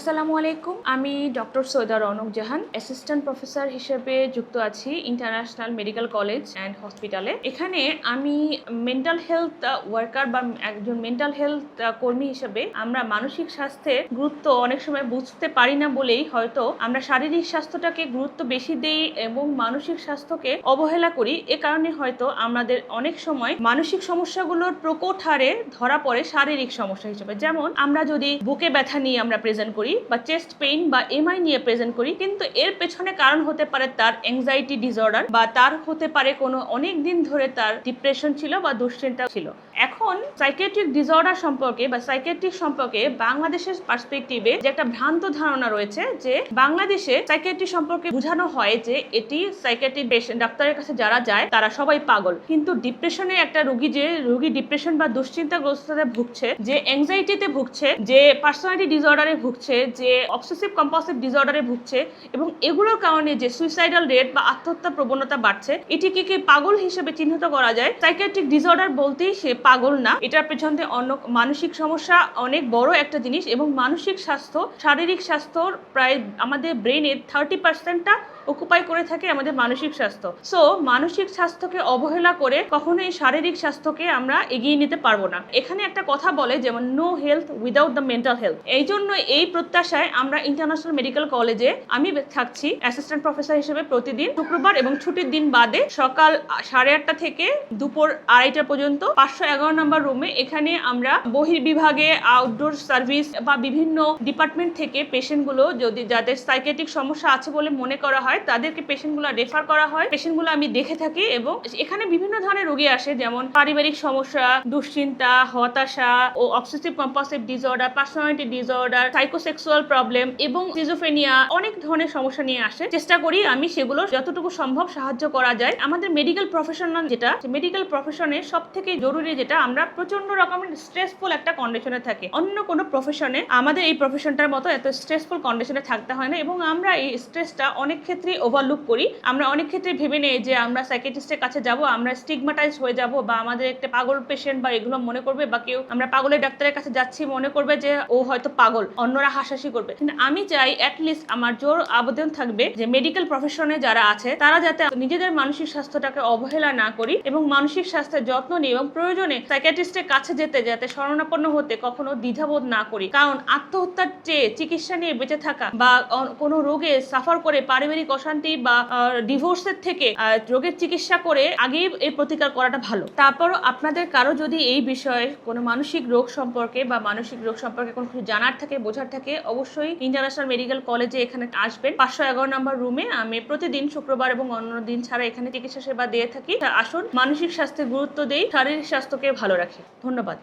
আসসালামু আলাইকুম। আমি ডক্টর সৈয়দা রৌনক জাহান, অ্যাসিস্ট্যান্ট প্রফেসর হিসেবে যুক্ত আছি ইন্টারন্যাশনাল মেডিকেল কলেজ অ্যান্ড হসপিটালে। এখানে আমি মেন্টাল হেলথ ওয়ার্কার বা একজন মেন্টাল হেলথ কর্মী হিসেবে আমরা মানসিক স্বাস্থ্যের গুরুত্ব অনেক সময় বুঝতে পারি না বলেই হয়তো আমরা শারীরিক স্বাস্থ্যটাকে গুরুত্ব বেশি দেই এবং মানসিক স্বাস্থ্যকে অবহেলা করি। এ কারণে হয়তো আমাদের অনেক সময় মানসিক সমস্যাগুলোর প্রকট হারে ধরা পড়ে শারীরিক সমস্যা হিসেবে। যেমন আমরা যদি বুকে ব্যথা নিয়ে আমরা প্রেজেন্ট করি বা চেস্ট পেইন বা এমআই নিয়ে প্রেজেন্ট করি, কিন্তু এর পেছনে কারণ হতে পারে তার অ্যাংজাইটি ডিসঅর্ডার বা তার হতে পারে কোনো অনেক দিন ধরে তার ডিপ্রেশন ছিল বা দুশ্চিন্তা ছিল। এখন সাইকিয়াট্রিক ডিসঅর্ডার সম্পর্কে বা সাইকিয়াট্রিক সম্পর্কে বাংলাদেশের পার্সপেক্টিভে যে একটা ভ্রান্ত ধারণা রয়েছে যে বাংলাদেশে সাইকিয়াট্রি সম্পর্কে বোঝানো হয় যে এটি সাইকিয়াট্রিক পেশেন্ট, ডাক্তারের কাছে যারা যায় তারা সবাই পাগল। কিন্তু ডিপ্রেশনে একটা রোগী ডিপ্রেশন বা দুশ্চিন্তাগ্রস্ততায় ভুগছে, যে অ্যাংজাইটিতে ভুগছে, যে পার্সোনালিটি ডিসঅর্ডারে ভুগছে, যে অবসেসিভ কম্পালসিভ ডিসঅর্ডারে ভুগছে এবং এগুলোর কারণে যে সুইসাইডাল রেট বা আত্মহত্যা প্রবণতা বাড়ছে, এটিকে কি পাগল হিসেবে চিহ্নিত করা যায়? সাইকিয়াট্রিক ডিসঅর্ডার বলতেই সে পাগল না, এটার পেছনে অন্য মানসিক সমস্যা অনেক বড় একটা জিনিস। এবং মানসিক স্বাস্থ্য শারীরিক স্বাস্থ্যর প্রায় আমাদের ব্রেনের 30%টা অকুপাই করে থাকে আমাদের মানসিক স্বাস্থ্য। সো মানসিক স্বাস্থ্যকে অবহেলা করে কখনোই শারীরিক স্বাস্থ্যকে আমরা এগিয়ে নিতে পারবো না। এখানে একটা কথা বলে যেমন no health without the mental health. এই জন্য এই প্রত্যাশায় আমরা ইন্টারন্যাশনাল মেডিকেল কলেজে আমি থাকছি অ্যাসিস্ট্যান্ট প্রফেসর হিসেবে প্রতিদিন শুক্রবার এবং ছুটির দিন বাদে সকাল 8:30 থেকে দুপুর 2:30 পর্যন্ত 511 নম্বর রুমে। এখানে আমরা বহির্বিভাগে আউটডোর সার্ভিস বা বিভিন্ন ডিপার্টমেন্ট থেকে পেশেন্টগুলো যদি যাদের সাইকিয়াট্রিক সমস্যা আছে বলে মনে করা হয় তাদেরকে পেশেন্টগুলো রেফার করা হয়। পেশেন্টগুলো আমি দেখে থাকি এবং এখানে বিভিন্ন ধরনের রোগী আসে, যেমন পারিবারিক সমস্যা, দুশ্চিন্তা, হতাশা ও obsessive compulsive disorder, personality disorder, psychosexual problem এবং সিজোফ্রেনিয়া, অনেক ধরনের সমস্যা নিয়ে আসে। চেষ্টা করি আমি সেগুলো যতটুকু সম্ভব সাহায্য করা যায়। আমাদের মেডিকেল প্রফেশনাল যেটা মেডিকেল প্রফেশনে সব থেকে জরুরি যেটা, আমরা প্রচন্ড রকমের স্ট্রেসফুল একটা কন্ডিশনে থাকি। অন্য কোনো প্রফেশনে আমাদের এই প্রফেশনটার মতো এত স্ট্রেসফুল কন্ডিশনে থাকতে হয় না এবং আমরা এই স্ট্রেসটা অনেক ক্ষেত্রে ওভারলুক করি। আমরা অনেক ক্ষেত্রে ভেবে নেই যে আমরা সাইকিয়াট্রিস্টের কাছে যাব, আমরা স্টিগমাটাইজ হয়ে যাব বা আমাদের একটা পাগল পেশেন্ট বা এগুলো মনে করবে, বা কেউ আমরা পাগলের ডাক্তারের কাছে যাচ্ছি মনে করবে যে ও হয়তো পাগল, অন্যরা হাসাহাসি করবে। কিন্তু আমি চাই অ্যাটলিস্ট আমার জোর আবেদন থাকবে যে মেডিকেল প্রফেশনে যারা আছে তারা যাতে নিজেদের মানসিক স্বাস্থ্যটাকে অবহেলা না করি এবং মানসিক স্বাস্থ্যের যত্ন নিই এবং প্রয়োজনে সাইকিয়াট্রিস্টের কাছে যেতে যাতে শরণাপন্ন হতে কখনো দ্বিধাবোধ না করি। কারণ আত্মহত্যার চেয়ে চিকিৎসা নিয়ে বেঁচে থাকা বা কোনো রোগে সাফার করে পারিবারিক অশান্তি বা ডিভোর্সের থেকে রোগের চিকিৎসা করে আগেই এর প্রতিকার করাটা ভালো। তারপরও আপনাদের কারো যদি এই বিষয়ে কোনো মানসিক রোগ সম্পর্কে বা মানসিক রোগ সম্পর্কে কোনো কিছু জানার থাকে, বোঝার থাকে, অবশ্যই ইন্টারন্যাশনাল মেডিকেল কলেজে এখানে আসবেন। 511 নম্বর রুমে আমি প্রতিদিন শুক্রবার এবং অন্য দিন ছাড়া এখানে চিকিৎসা সেবা দিয়ে থাকি। আসুন মানসিক স্বাস্থ্যের গুরুত্ব দেই, শারীরিক স্বাস্থ্যকে ভালো রাখি। ধন্যবাদ।